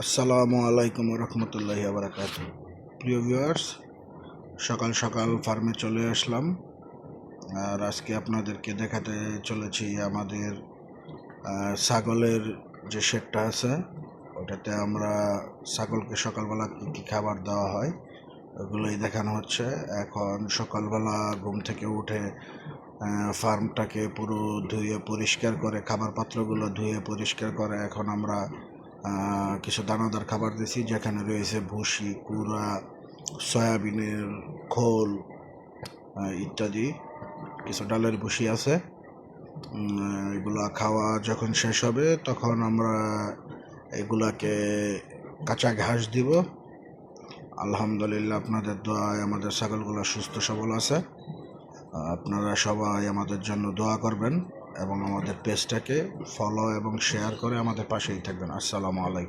আসসালামু আলাইকুম রহমতুল্লাহি বারাকাতুহু। প্রিয় ভিউয়ার্স, সকাল সকাল ফার্মে চলে আসলাম। আর আজকে আপনাদেরকে দেখাতে চলেছি আমাদের ছাগলের যে শেডটা আছে, ওটাতে আমরা ছাগলকে সকালবেলা কী কী খাবার দেওয়া হয় ওগুলোই দেখানো হচ্ছে। এখন সকালবেলা ঘুম থেকে উঠে ফার্মটাকে পুরো ধুয়ে পরিষ্কার করে, খাবার পাত্রগুলো ধুয়ে পরিষ্কার করে এখন আমরা কিছু দানাদার খাবার দিয়েছি, যেখানে রয়েছে ভুসি, কুড়া, সয়াবিনের খোল ইত্যাদি। কিছু ডালের ভুসি আছে। এগুলা খাওয়া যখন শেষ হবে তখন আমরা এগুলাকে কাঁচা ঘাস দিব। আলহামদুলিল্লাহ, আপনাদের দোয়ায় আমাদের ছাগলগুলো সুস্থ সবল আছে। আপনারা সবাই আমাদের জন্য দোয়া করবেন এবং আমাদের পেজটাকে ফলো এবং শেয়ার করে আমাদের পাশেই থাকবেন। আসসালামু আলাইকুম।